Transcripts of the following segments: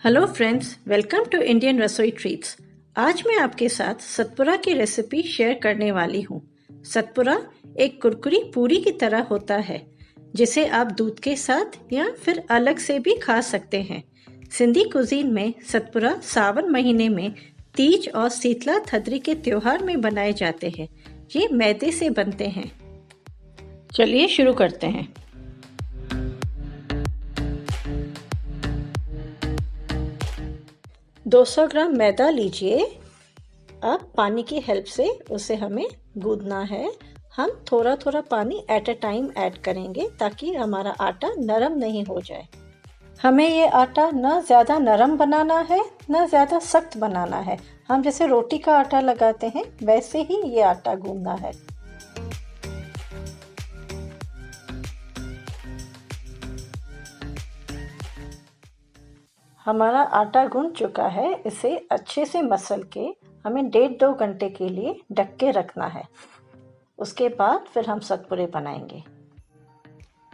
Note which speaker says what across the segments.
Speaker 1: Hello friends, welcome to Indian Rasoi treats. आज मैं आपके साथ सतपुरा की रेसिपी शेयर करने वाली हूँ। सतपुरा एक कुरकुरी पूरी की तरह होता है जिसे आप दूध के साथ या फिर अलग से भी खा सकते हैं। सिंधी कुजीन में सतपुरा सावन महीने में तीज और शीतला थदरी के त्योहार में बनाए जाते हैं। ये मैदे से बनते हैं। चलिए शुरू करते हैं। दो 200 ग्राम मैदा लीजिए। अब पानी की हेल्प से उसे हमें गूंदना है। हम थोड़ा थोड़ा पानी एट अ टाइम ऐड करेंगे ताकि हमारा आटा नरम नहीं हो जाए। हमें ये आटा न ज़्यादा नरम बनाना है न ज़्यादा सख्त बनाना है। हम जैसे रोटी का आटा लगाते हैं वैसे ही ये आटा गूंदना है। हमारा आटा गूंद चुका है। इसे अच्छे से मसल के हमें 1.5-2 घंटे के लिए ढक के रखना है। उसके बाद फिर हम सतपुरे बनाएंगे।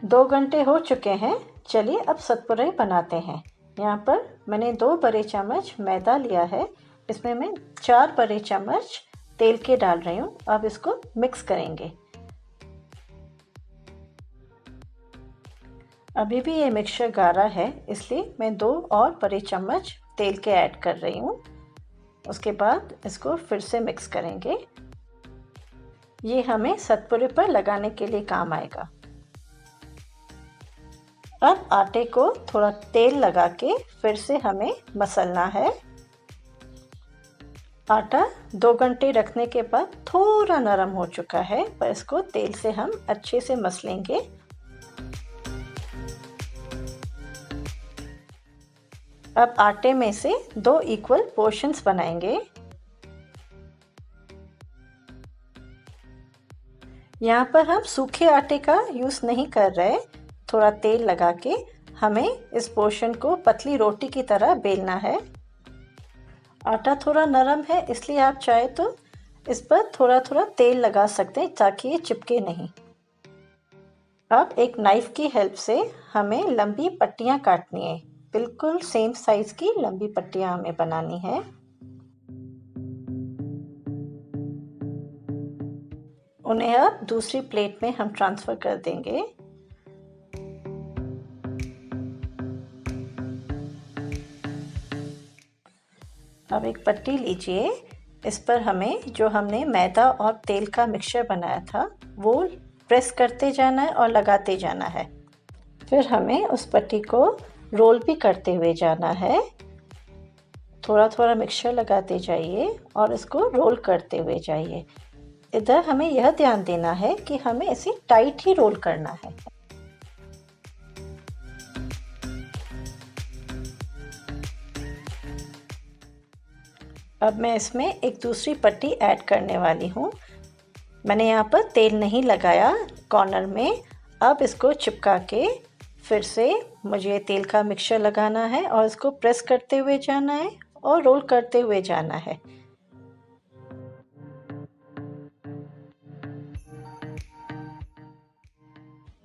Speaker 1: 2 घंटे हो चुके हैं। चलिए अब सतपुरे बनाते हैं। यहाँ पर मैंने 2 बड़े चम्मच मैदा लिया है। इसमें मैं 4 बड़े चम्मच तेल के डाल रही हूँ। अब इसको मिक्स करेंगे। अभी भी ये मिक्सचर गाढ़ा है, इसलिए मैं 2 और बड़े चम्मच तेल के ऐड कर रही हूँ। उसके बाद इसको फिर से मिक्स करेंगे। ये हमें सतपुरे पर लगाने के लिए काम आएगा। अब आटे को थोड़ा तेल लगा के फिर से हमें मसलना है। आटा 2 घंटे रखने के बाद थोड़ा नरम हो चुका है, पर इसको तेल से हम अच्छे से मसलेंगे। अब आटे में से 2 इक्वल पोर्शंस बनाएंगे। यहाँ पर हम सूखे आटे का यूज़ नहीं कर रहे। थोड़ा तेल लगा के हमें इस पोर्शन को पतली रोटी की तरह बेलना है। आटा थोड़ा नरम है, इसलिए आप चाहे तो इस पर थोड़ा थोड़ा तेल लगा सकते हैं ताकि ये चिपके नहीं। अब एक नाइफ की हेल्प से हमें लंबी पट्टियाँ काटनी है। बिल्कुल सेम साइज की लंबी पट्टियाँ हमें बनानी है। उन्हें अब दूसरी प्लेट में हम ट्रांसफ़र कर देंगे। अब एक पट्टी लीजिए। इस पर हमें जो हमने मैदा और तेल का मिक्सचर बनाया था वो प्रेस करते जाना है और लगाते जाना है। फिर हमें उस पट्टी को रोल भी करते हुए जाना है। थोड़ा थोड़ा मिक्सचर लगाते जाइए और इसको रोल करते हुए जाइए। इधर हमें यह ध्यान देना है कि हमें इसे टाइट ही रोल करना है। अब मैं इसमें एक दूसरी पट्टी ऐड करने वाली हूँ। मैंने यहाँ पर तेल नहीं लगाया कॉर्नर में। अब इसको चिपका के फिर से मुझे तेल का मिक्सचर लगाना है और इसको प्रेस करते हुए जाना है और रोल करते हुए जाना है।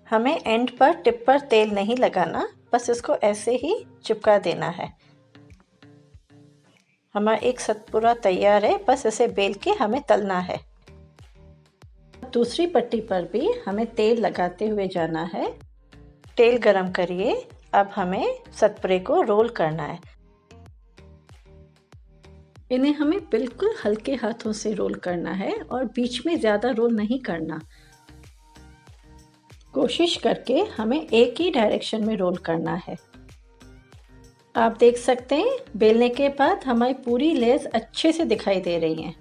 Speaker 1: हमें एंड पर टिप पर तेल नहीं लगाना, बस इसको ऐसे ही चिपका देना है। हमारा एक सतपुरा तैयार है, बस इसे बेल के हमें तलना है। दूसरी पट्टी पर भी हमें तेल लगाते हुए जाना है। तेल गरम करिए। अब हमें सतपुरे को रोल करना है। इन्हें हमें बिल्कुल हल्के हाथों से रोल करना है और बीच में ज़्यादा रोल नहीं करना। कोशिश करके हमें एक ही डायरेक्शन में रोल करना है। आप देख सकते हैं बेलने के बाद हमारी पूरी लेयर्स अच्छे से दिखाई दे रही हैं।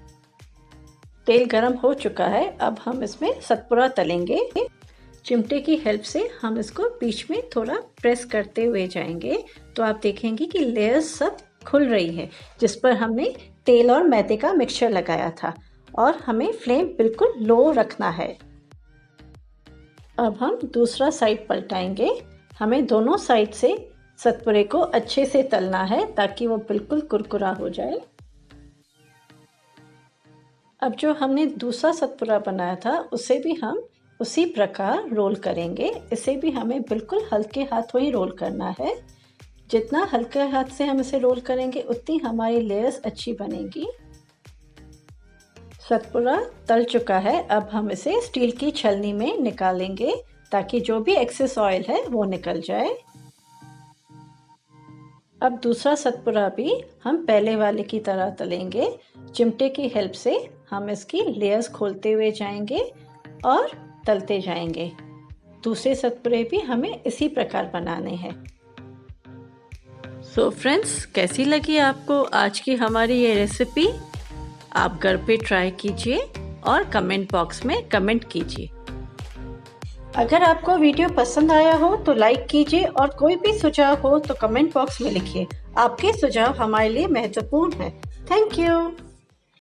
Speaker 1: तेल गरम हो चुका है। अब हम इसमें सतपुरा तलेंगे। चिमटे की हेल्प से हम इसको बीच में थोड़ा प्रेस करते हुए जाएंगे तो आप देखेंगे कि लेयर्स सब खुल रही है जिस पर हमने तेल और मैदे का मिक्सचर लगाया था। और हमें फ्लेम बिल्कुल लो रखना है। अब हम दूसरा साइड पलटाएंगे। हमें दोनों साइड से सतपुरे को अच्छे से तलना है ताकि वो बिल्कुल कुरकुरा हो जाए। अब जो हमने दूसरा सतपुरा बनाया था उसे भी हम उसी प्रकार रोल करेंगे। इसे भी हमें बिल्कुल हल्के हाथों ही रोल करना है। जितना हल्के हाथ से हम इसे रोल करेंगे उतनी हमारी लेयर्स अच्छी बनेगी। सतपुड़ा तल चुका है। अब हम इसे स्टील की छलनी में निकालेंगे ताकि जो भी एक्सेस ऑयल है वो निकल जाए। अब दूसरा सतपुड़ा भी हम पहले वाले की तरह तलेंगे। चिमटे की हेल्प से हम इसकी लेयर्स खोलते हुए जाएंगे और तलते जाएंगे। दूसरे सतपुड़े भी हमें इसी प्रकार बनाने हैं। सो फ्रेंड्स, कैसी लगी आपको आज की हमारी ये रेसिपी? आप घर पे ट्राई कीजिए और कमेंट बॉक्स में कमेंट कीजिए। अगर आपको वीडियो पसंद आया हो तो लाइक कीजिए और कोई भी सुझाव हो तो कमेंट बॉक्स में लिखिए। आपके सुझाव हमारे लिए महत्वपूर्ण है। Thank you.